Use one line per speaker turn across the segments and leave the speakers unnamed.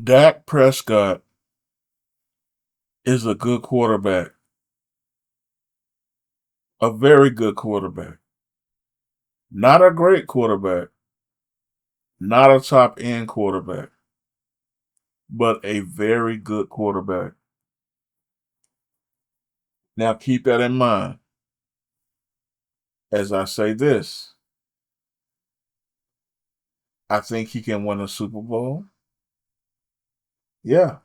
Dak Prescott is a good quarterback, a very good quarterback. Not a great quarterback, not a top end quarterback, but a very good quarterback. Now keep that in mind as I say this. I think he can win a Super Bowl. Yeah,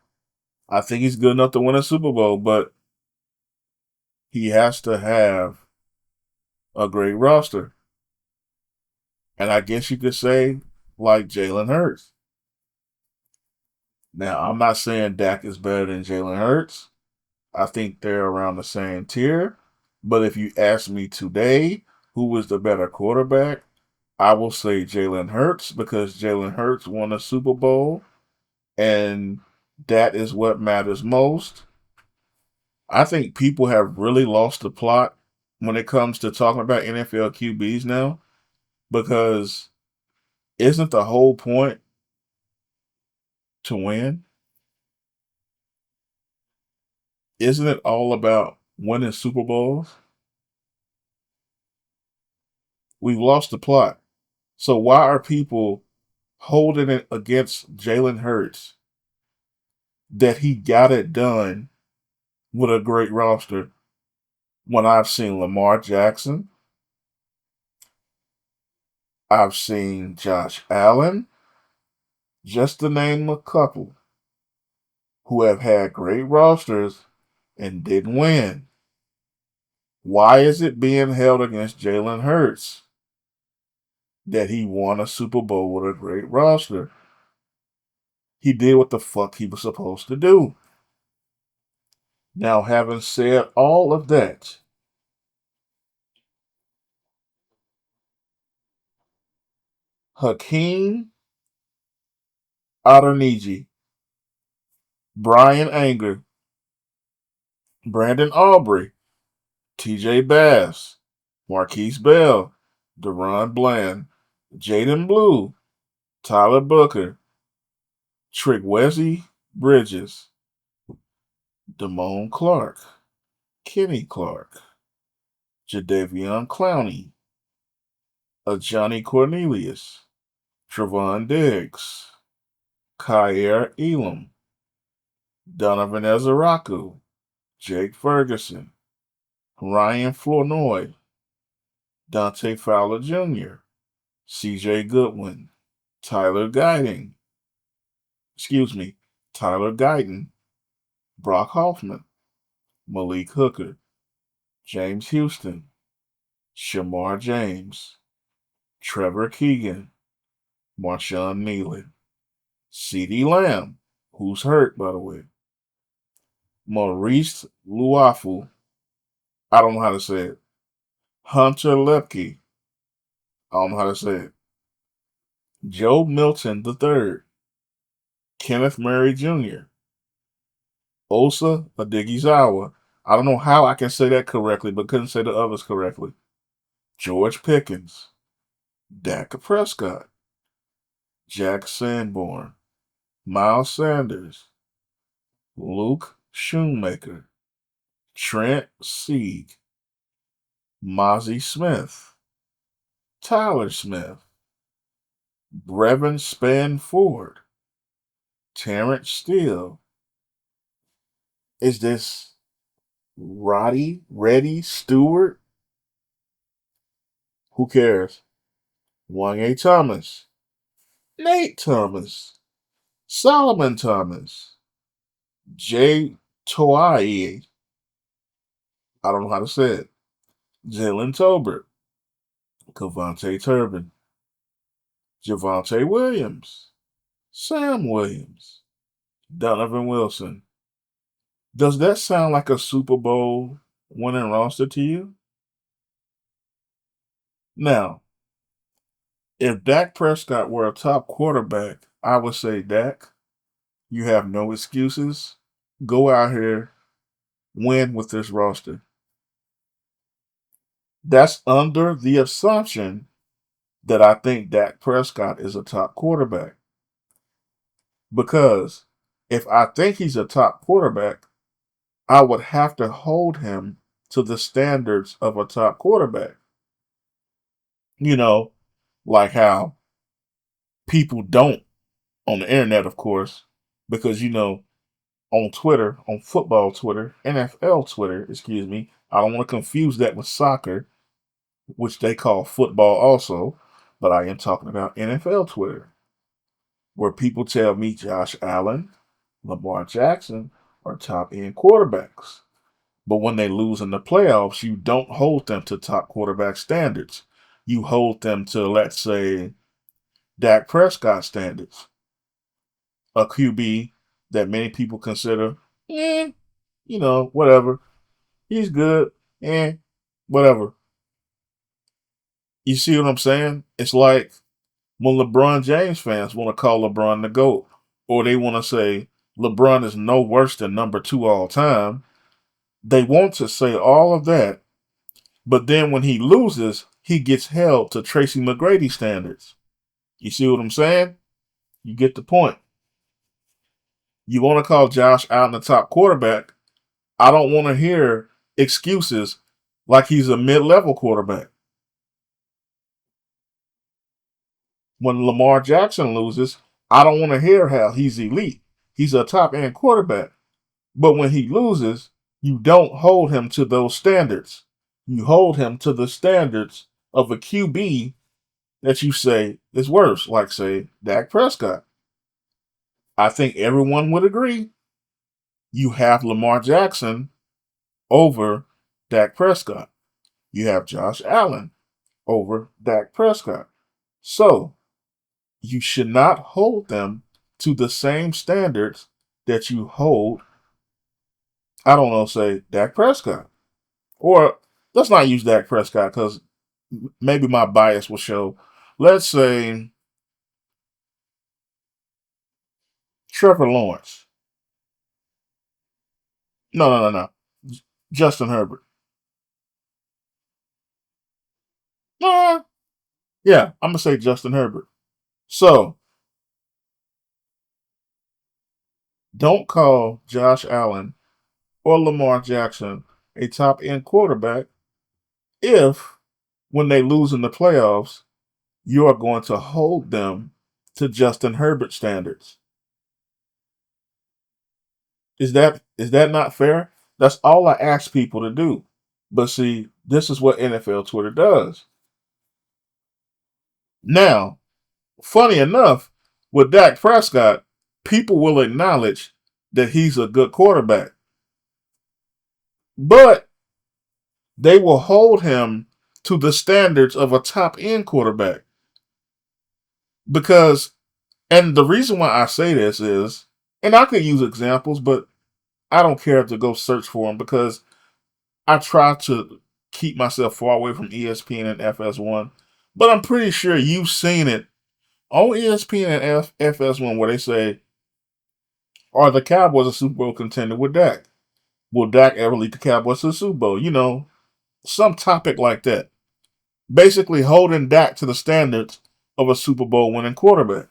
I think he's good enough to win a Super Bowl, but he has to have a great roster. And I guess you could say, like Jalen Hurts. Now, I'm not saying Dak is better than Jalen Hurts. I think they're around the same tier. But if you ask me today who was the better quarterback, I will say Jalen Hurts because Jalen Hurts won a Super Bowl, and that is what matters most. I think people have really lost the plot when it comes to talking about NFL QBs now because isn't the whole point to win? Isn't it all about winning Super Bowls? We've lost the plot. So why are people holding it against Jalen Hurts that he got it done with a great roster when I've seen Lamar Jackson, I've seen Josh Allen, just to name a couple, who have had great rosters and didn't win. Why is it being held against Jalen Hurts that he won a Super Bowl with a great roster? He did what the fuck he was supposed to do. Now, having said all of that, Hakeem Adeniji, Brian Anger, Brandon Aubrey, TJ Bass, Marquise Bell, Deron Bland, Jaden Blue, Tyler Booker, Trigwezy Bridges, Damone Clark, Kenny Clark, Jadavion Clowney, Johnny Cornelius, Trevon Diggs, Kyer Elam, Donovan Ezeraku, Jake Ferguson, Ryan Flournoy, Dante Fowler Jr., CJ Goodwin, Tyler Guyton, Tyler Guyton, Brock Hoffman, Malik Hooker, James Houston, Shamar James, Trevor Keegan, Marshawn Neely, CeeDee Lamb, who's hurt, by the way, Maurice Luafu, I don't know how to say it, Hunter Lepke, I don't know how to say it, Joe Milton III, Kenneth Murray Jr., Osa Odighizuwa. I don't know how I can say that correctly, but couldn't say the others correctly. George Pickens, Dak Prescott, Jack Sanborn, Miles Sanders, Luke Shoemaker, Trent Sieg, Mozzie Smith, Tyler Smith, Brevin Spanford, Terrence Steele. Is this Reddy Stewart? Who cares? Wang A. Thomas, Nate Thomas, Solomon Thomas, Jay Toai. I don't know how to say it. Jalen Tolbert, Cavante Turbin, Javante Williams, Sam Williams, Donovan Wilson. Does that sound like a Super Bowl winning roster to you? Now, if Dak Prescott were a top quarterback, I would say, Dak, you have no excuses. Go out here, win with this roster. That's under the assumption that I think Dak Prescott is a top quarterback. Because If I think he's a top quarterback, I would have to hold him to the standards of a top quarterback. You know, like how people don't on the internet, of course, because on Twitter, on football Twitter, NFL Twitter, excuse me. I don't want to confuse that with soccer, which they call football also, but I am talking about NFL Twitter, where people tell me Josh Allen, Lamar Jackson are top end quarterbacks. But when they lose in the playoffs, you don't hold them to top quarterback standards. You hold them to, let's say, Dak Prescott standards, a QB that many people consider, eh, whatever. He's good, whatever. You see what I'm saying? It's like when LeBron James fans want to call LeBron the GOAT, or they want to say LeBron is no worse than number two all time. They want to say all of that, but then when he loses, he gets held to Tracy McGrady standards. You see what I'm saying? You get the point. You want to call Josh Allen the top quarterback. I don't want to hear excuses like he's a mid-level quarterback. When Lamar Jackson loses, I don't want to hear how he's elite. He's a top-end quarterback. But when he loses, you don't hold him to those standards. You hold him to the standards of a QB that you say is worse, like, say, Dak Prescott. I think everyone would agree you have Lamar Jackson over Dak Prescott. You have Josh Allen over Dak Prescott. So you should not hold them to the same standards that you hold, I don't know, say, Dak Prescott. Or let's not use Dak Prescott because maybe my bias will show. Let's say Trevor Lawrence. No, no, no, no. Justin Herbert. Yeah, I'm going to say Justin Herbert. So don't call Josh Allen or Lamar Jackson a top end quarterback if, when they lose in the playoffs, you are going to hold them to Justin Herbert standards. Is that not fair? That's all I ask people to do. But see, this is what NFL Twitter does. Now, funny enough, with Dak Prescott, people will acknowledge that he's a good quarterback. But they will hold him to the standards of a top end quarterback. Because, and the reason why I say this is, and I could use examples, but I don't care to go search for them because I try to keep myself far away from ESPN and FS1. But I'm pretty sure you've seen it on ESPN and FS1 where they say, are the Cowboys a Super Bowl contender with Dak? Will Dak ever lead the Cowboys to the Super Bowl? Some topic like that. Basically holding Dak to the standards of a Super Bowl winning quarterback.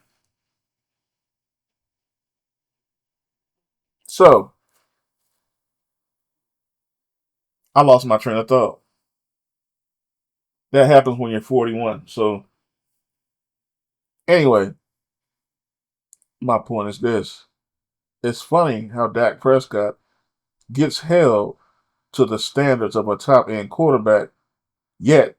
So, I lost my train of thought. That happens when you're 41. So, anyway, my point is this. It's funny how Dak Prescott gets held to the standards of a top end quarterback, yet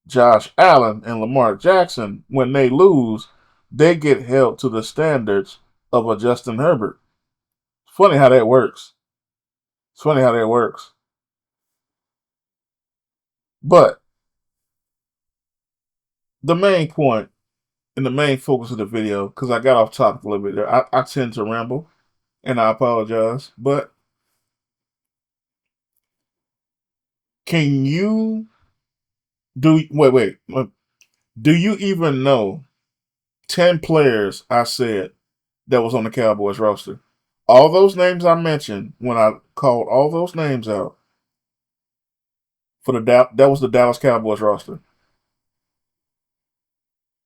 Josh Allen and Lamar Jackson, when they lose, they get held to the standards of a Justin Herbert. It's funny how that works. It's funny how that works. But the main point and the main focus of the video, because I got off topic a little bit there, I tend to ramble, and I apologize. But can you wait, do you even know 10 players I said that was on the Cowboys roster? All those names I mentioned, when I called all those names out for that was the Dallas Cowboys roster.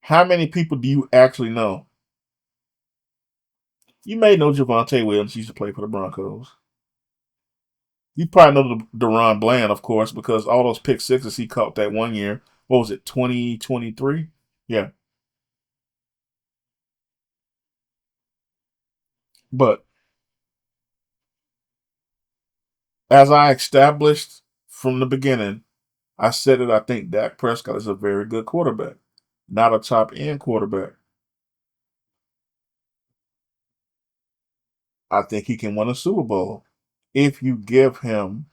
How many people do you actually know? You may know Javonte Williams used to play for the Broncos. You probably know Deron Bland, of course, because all those pick sixes he caught that one year. What was it, 2023? Yeah. But as I established from the beginning, I said that I think Dak Prescott is a very good quarterback, not a top end quarterback. I think he can win a Super Bowl if you give him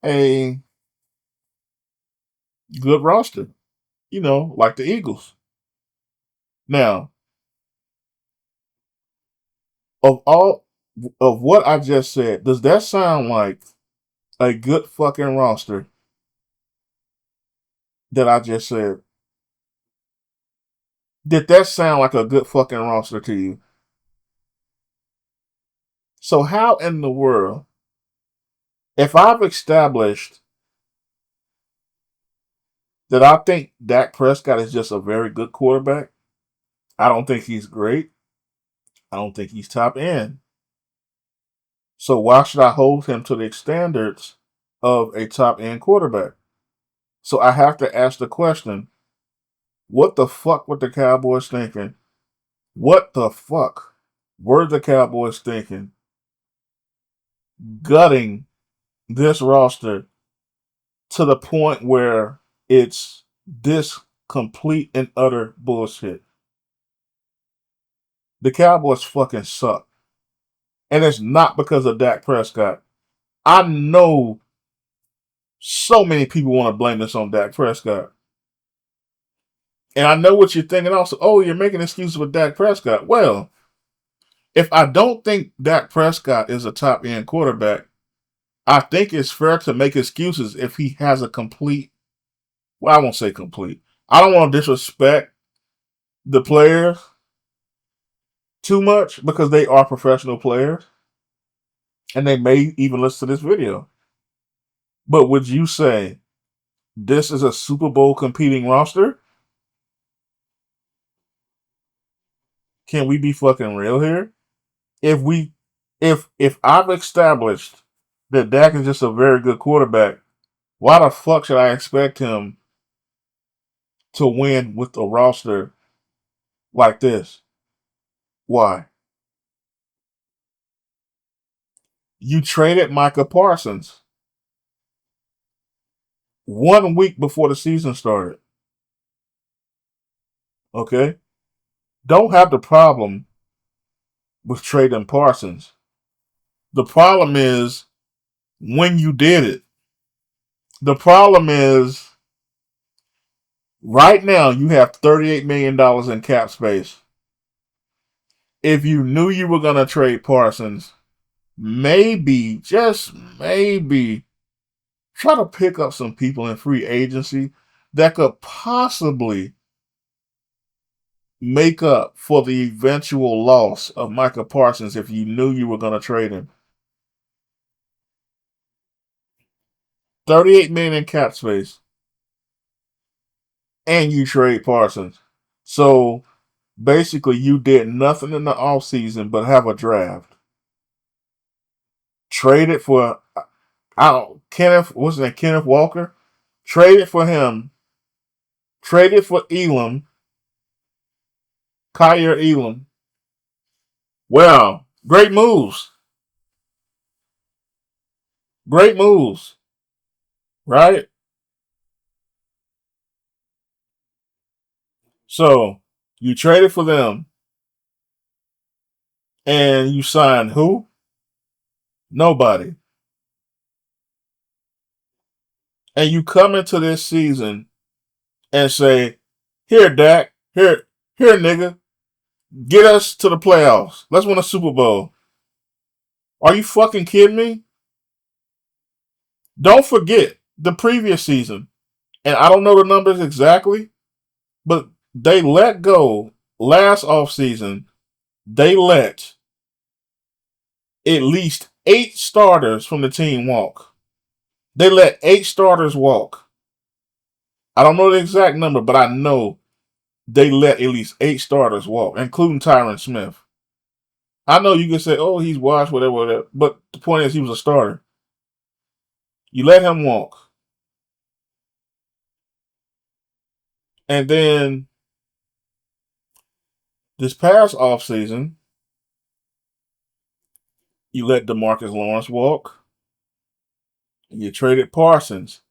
a good roster, like the Eagles. Now, of all of what I just said, does that sound like a good fucking roster that I just said? Did that sound like a good fucking roster to you? So how in the world, if I've established that I think Dak Prescott is just a very good quarterback, I don't think he's great. I don't think he's top end. So why should I hold him to the standards of a top end quarterback? So I have to ask the question, what the fuck were the Cowboys thinking? What the fuck were the Cowboys thinking? Gutting this roster to the point where it's this complete and utter bullshit. The Cowboys fucking suck. And it's not because of Dak Prescott. I know so many people want to blame this on Dak Prescott. And I know what you're thinking also. Oh, you're making excuses with Dak Prescott. Well, if I don't think Dak Prescott is a top end quarterback, I think it's fair to make excuses if he has a complete, well, I won't say complete. I don't want to disrespect the players too much because they are professional players and they may even listen to this video. But would you say this is a Super Bowl competing roster? Can we be fucking real here? If we if I've established that Dak is just a very good quarterback, why the fuck should I expect him to win with a roster like this? Why? You traded Micah Parsons 1 week before the season started. Okay? Don't have the problem with trading Parsons. The problem is when you did it. The problem is right now you have $38 million in cap space. If you knew you were going to trade Parsons, maybe, just maybe, try to pick up some people in free agency that could possibly make up for the eventual loss of Micah Parsons if you knew you were going to trade him. 38 million in cap space, and you trade Parsons. So basically, you did nothing in the offseason but have a draft. Traded for what's his name? Kenneth Walker. Traded for him. Traded for Elam. Kyer Elam. Well, great moves. Great moves. Right? So you traded for them and you signed who? Nobody. And you come into this season and say, here, Dak, here, nigga, get us to the playoffs. Let's win a Super Bowl. Are you fucking kidding me? Don't forget the previous season. And I don't know the numbers exactly, but they let go last offseason. They let at least 8 starters from the team walk. They let 8 starters walk. I don't know the exact number, but I know they let at least 8 starters walk, including Tyron Smith. I know you can say, "Oh, he's washed, whatever, whatever," but the point is, he was a starter. You let him walk, and then this past offseason, you let DeMarcus Lawrence walk, and you traded Parsons,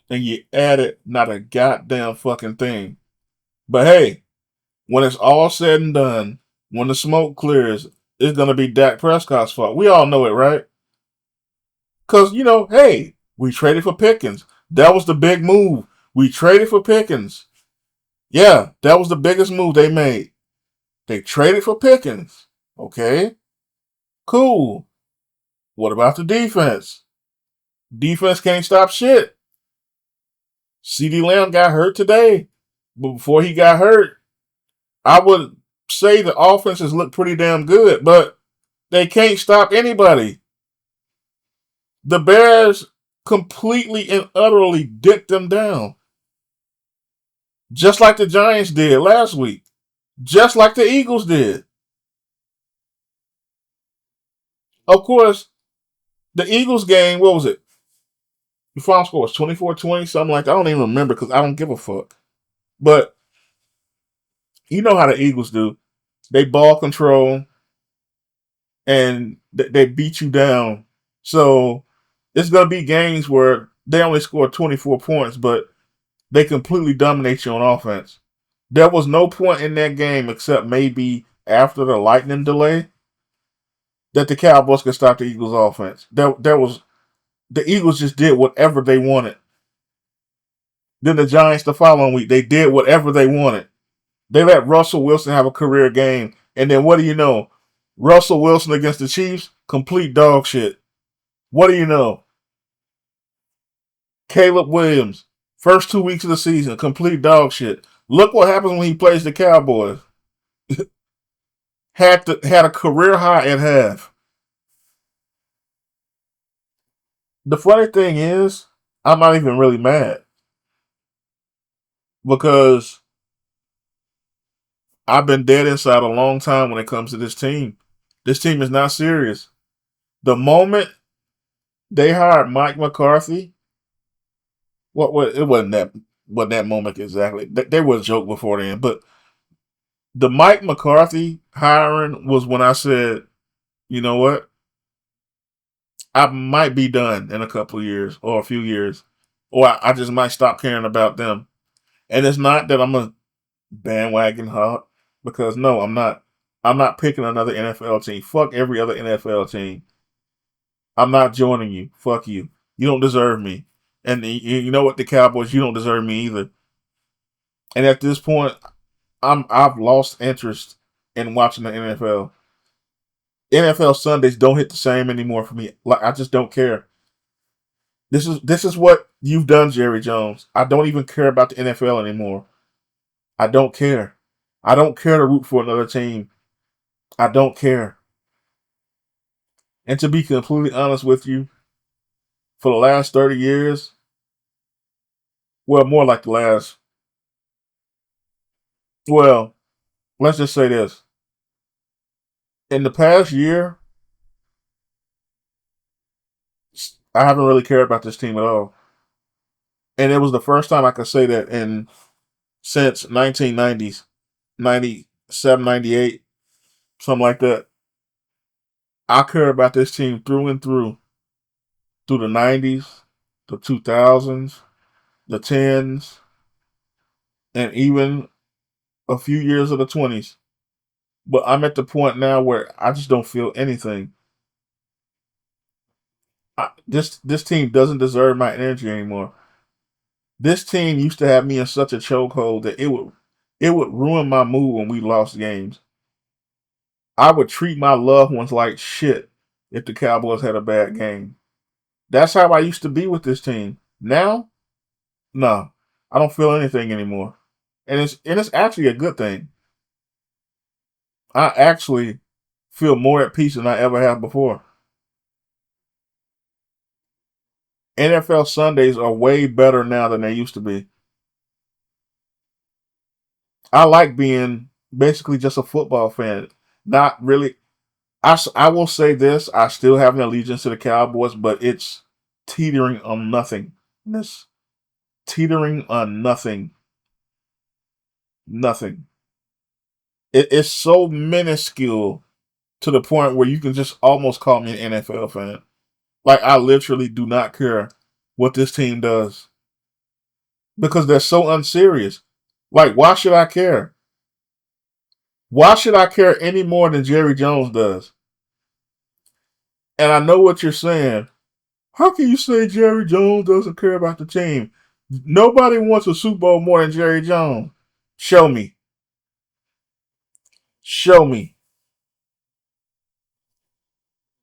and you added not a goddamn fucking thing. But hey, when it's all said and done, when the smoke clears, it's gonna be Dak Prescott's fault. We all know it, right? Because, hey, we traded for Pickens. That was the big move. We traded for Pickens. Yeah, that was the biggest move they made. They traded for Pickens. Okay, cool. What about the defense? Defense can't stop shit. CeeDee Lamb got hurt today. But before he got hurt, I would say the offenses look pretty damn good, but they can't stop anybody. The Bears completely and utterly dicked them down. Just like the Giants did last week. Just like the Eagles did. Of course, the Eagles game, what was it? The final score was 24-20, something like that. I don't even remember because I don't give a fuck. But you know how the Eagles do. They ball control and they beat you down. So it's going to be games where they only score 24 points, but they completely dominate you on offense. There was no point in that game except maybe after the lightning delay that the Cowboys could stop the Eagles' offense. There was the Eagles just did whatever they wanted. Then the Giants the following week, they did whatever they wanted. They let Russell Wilson have a career game. And then what do you know? Russell Wilson against the Chiefs, complete dog shit. What do you know? Caleb Williams, first 2 weeks of the season, complete dog shit. Look what happens when he plays the Cowboys. Had a career high at half. The funny thing is, I'm not even really mad because I've been dead inside a long time when it comes to this team. This team is not serious. The moment they hired Mike McCarthy, what it wasn't that moment exactly. They were a joke before then, but the Mike McCarthy hiring was when I said, you know what, I might be done in a couple of years or a few years, or I just might stop caring about them. And it's not that I'm a bandwagon hog because no, I'm not. I'm not picking another NFL team. Fuck every other NFL team. I'm not joining you. Fuck you. You don't deserve me. And you know what, the Cowboys, you don't deserve me either. And at this point, I've lost interest in watching the NFL. NFL Sundays don't hit the same anymore for me. Like I just don't care. This is what you've done, Jerry Jones. I don't even care about the NFL anymore. I don't care. I don't care to root for another team. I don't care. And to be completely honest with you, for the last 30 years, well, more like the last, well, let's just say this. In the past year, I haven't really cared about this team at all. And it was the first time I could say that in since 1990s, 97, 98, something like that. I care about this team through and through the 90s, the 2000s, the 10s, and even a few years of the 20s. But I'm at the point now where I just don't feel anything. This team doesn't deserve my energy anymore. This team used to have me in such a chokehold that it would ruin my mood when we lost games. I would treat my loved ones like shit if the Cowboys had a bad game. That's how I used to be with this team. Now, no, I don't feel anything anymore, and it's actually a good thing. I actually feel more at peace than I ever have before. NFL Sundays are way better now than they used to be. I like being basically just a football fan. Not really. I will say this: I still have an allegiance to the Cowboys, but it's teetering on nothingness, teetering on nothing. It's so minuscule to the point where you can just almost call me an NFL fan. Like I literally do not care what this team does because they're so unserious. Like why should I care? Why should I care any more than Jerry Jones does? And I know what you're saying. How can you say Jerry Jones doesn't care about the team? Nobody wants a Super Bowl more than Jerry Jones. Show me. Show me.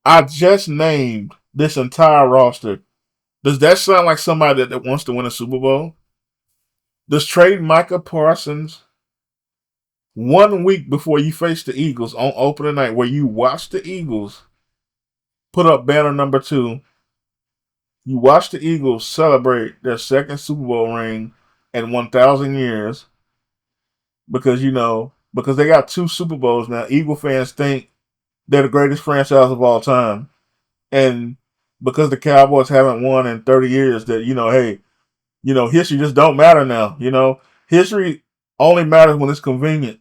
I just named this entire roster. Does that sound like somebody that wants to win a Super Bowl? Does trading Micah Parsons 1 week before you face the Eagles on opening night, where you watch the Eagles put up banner number 2, you watch the Eagles celebrate their second Super Bowl ring in 1,000 years because they got 2 Super Bowls now. Eagle fans think they're the greatest franchise of all time. And because the Cowboys haven't won in 30 years, that, hey, history just don't matter now. History only matters when it's convenient.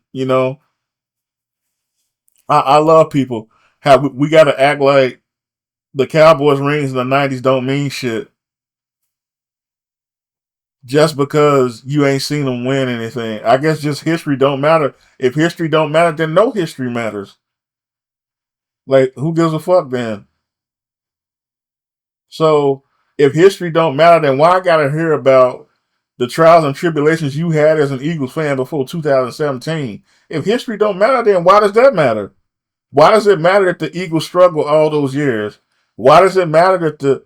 I love people. How we got to act like the Cowboys rings in the 90s don't mean shit just because you ain't seen them win anything. I guess just history don't matter. If history don't matter, then no history matters. Like, who gives a fuck then? So, if history don't matter, then why I gotta hear about the trials and tribulations you had as an Eagles fan before 2017? If history don't matter, then why does that matter? Why does it matter that the Eagles struggled all those years? Why does it matter that the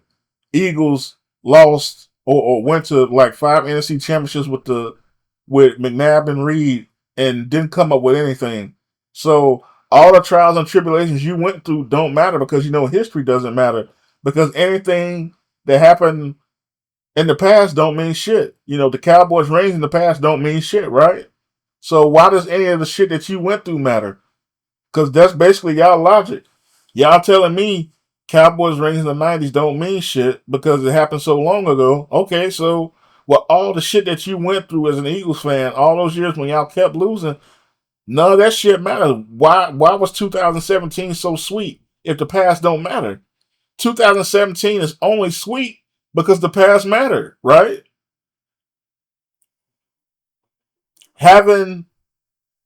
Eagles lost or went to like 5 NFC championships with McNabb and Reed and didn't come up with anything? So all the trials and tribulations you went through don't matter because history doesn't matter because anything that happened in the past don't mean shit. The Cowboys' reigns in the past don't mean shit, right? So why does any of the shit that you went through matter? Because that's basically y'all logic. Y'all telling me Cowboys rings in the 90s don't mean shit because it happened so long ago. Okay, so all the shit that you went through as an Eagles fan, all those years when y'all kept losing, none of that shit matters. Why was 2017 so sweet if the past don't matter? 2017 is only sweet because the past mattered, right? Having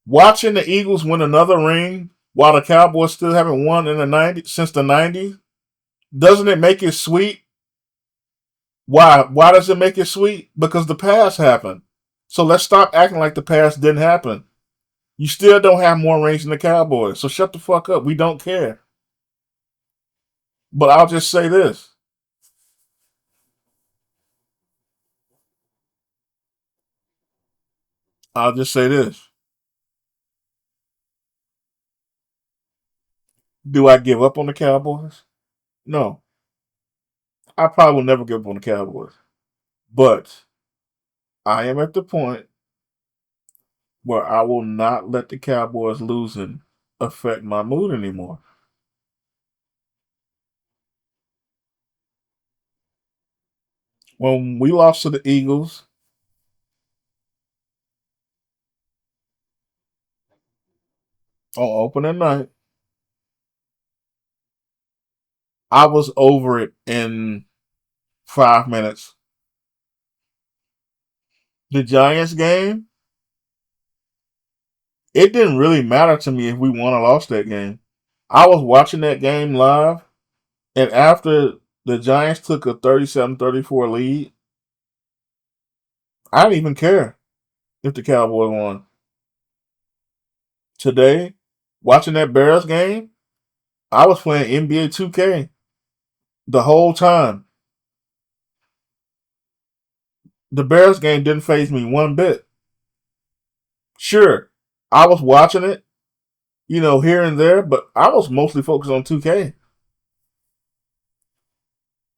Watching the Eagles win another ring while the Cowboys still haven't won in the 90s since the 90s, doesn't it make it sweet? Why does it make it sweet? Because the past happened. So let's stop acting like the past didn't happen. You still don't have more rings than the Cowboys. So shut the fuck up. We don't care. But I'll just say this. I'll just say this. Do I give up on the Cowboys? No. I probably will never give up on the Cowboys. But I am at the point where I will not let the Cowboys losing affect my mood anymore. When we lost to the Eagles on opening night, I was over it in 5 minutes. The Giants game, it didn't really matter to me if we won or lost that game. I was watching that game live, and after the Giants took a 37-34 lead, I didn't even care if the Cowboys won. Today, watching that Bears game, I was playing NBA 2K the whole time. The Bears game didn't faze me one bit. Sure, I was watching it, here and there, but I was mostly focused on 2K.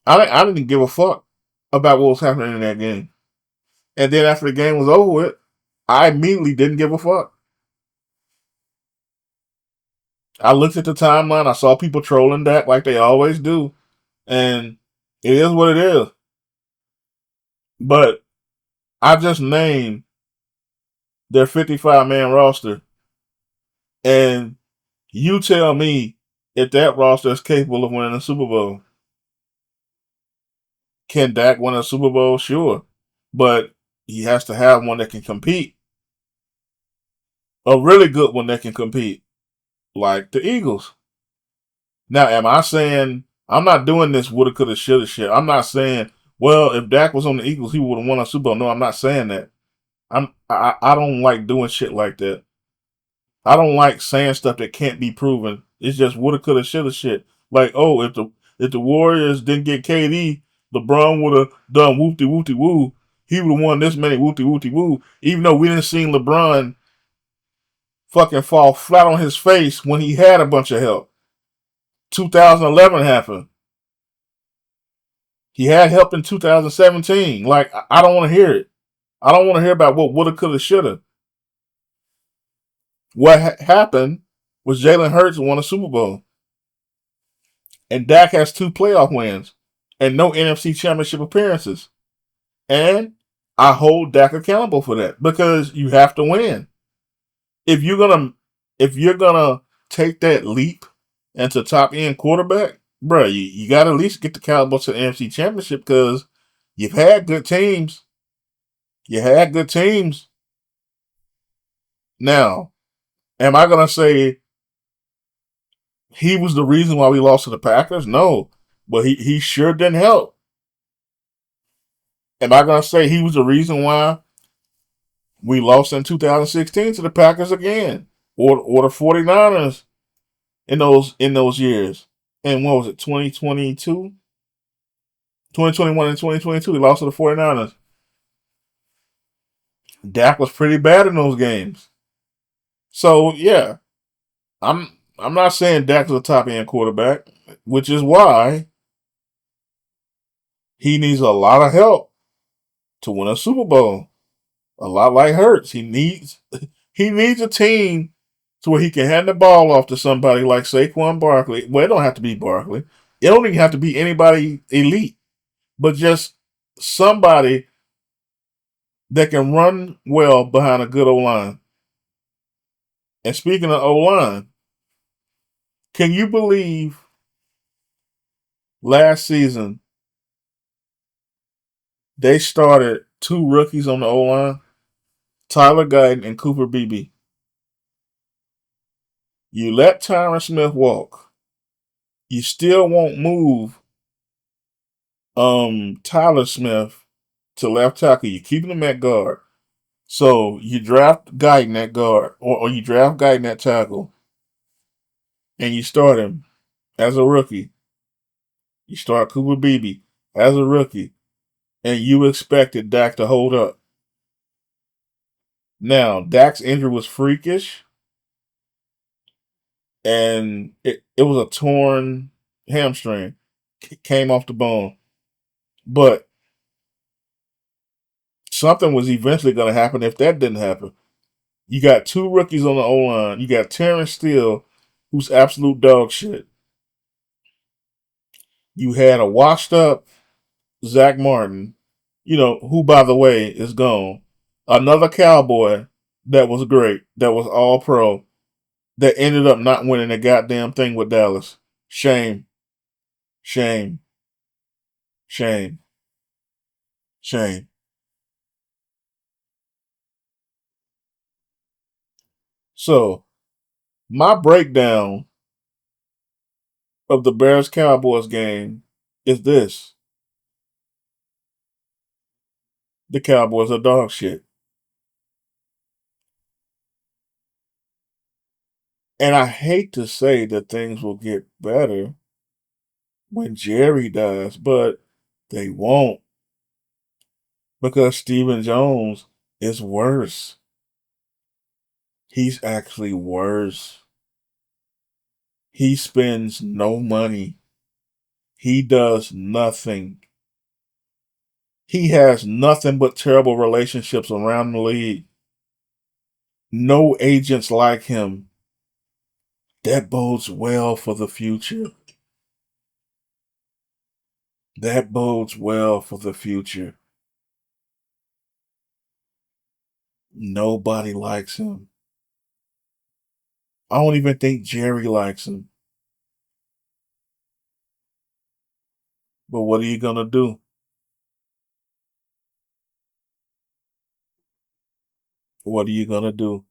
I didn't give a fuck about what was happening in that game. And then after the game was over with, I immediately didn't give a fuck. I looked at the timeline. I saw people trolling Dak like they always do, and it is what it is. But I just named their 55-man roster, and you tell me if that roster is capable of winning a Super Bowl. Can Dak win a Super Bowl? Sure, but he has to have one that can compete, a really good one that can compete, like the Eagles. Now, am I saying I'm not doing this woulda, coulda, shoulda shit? I'm not saying, well, if Dak was on the Eagles, he would have won a Super Bowl. No, I'm not saying that. I don't like doing shit like that. I don't like saying stuff that can't be proven. It's just woulda, coulda, shoulda shit. Like, oh, if the Warriors didn't get KD, LeBron would have done whoopty whoopty woo. He would have won this many whoopty whoopty woo. Even though we didn't see LeBron fucking fall flat on his face when he had a bunch of help. 2011 happened. He had help in 2017. Like, I don't want to hear it. I don't want to hear about what woulda, coulda, shoulda. What happened was Jalen Hurts won a Super Bowl. And Dak has 2 playoff wins and no NFC championship appearances. And I hold Dak accountable for that because you have to win. If you're gonna take that leap into top end quarterback, bro, you got to at least get the caliber to the NFC championship because you've had good teams. You had good teams. Now, am I gonna say he was the reason why we lost to the Packers? No, but he sure didn't help. Am I gonna say he was the reason why we lost in 2016 to the Packers again, or the 49ers in those years? And what was it, 2022, 2021, and 2022? We lost to the 49ers. Dak was pretty bad in those games. So yeah, I'm not saying Dak is a top end quarterback, which is why he needs a lot of help to win a Super Bowl. A lot like Hurts. He needs a team to where he can hand the ball off to somebody like Saquon Barkley. Well, it don't have to be Barkley. It don't even have to be anybody elite, but just somebody that can run well behind a good O line. And speaking of O line, can you believe last season they started 2 rookies on the O line? Tyler Guyton and Cooper Beebe. You let Tyron Smith walk. You still won't move Tyler Smith to left tackle. You're keeping him at guard. So you draft Guyton at guard, or you draft Guyton at tackle, and you start him as a rookie. You start Cooper Beebe as a rookie, and you expected Dak to hold up. Now, Dak's injury was freakish, and it was a torn hamstring. Came off the bone. But something was eventually going to happen if that didn't happen. You got 2 rookies on the O line. You got Terrence Steele, who's absolute dog shit. You had a washed up Zach Martin, who, by the way, is gone. Another Cowboy that was great, that was all pro, that ended up not winning a goddamn thing with Dallas. Shame. Shame. Shame. Shame. So, my breakdown of the Bears Cowboys game is this: the Cowboys are dog shit. And I hate to say that things will get better when Jerry dies, but they won't because Stephen Jones is worse. He's actually worse. He spends no money. He does nothing. He has nothing but terrible relationships around the league. No agents like him. That bodes well for the future. That bodes well for the future. Nobody likes him. I don't even think Jerry likes him. But what are you gonna do? What are you gonna do?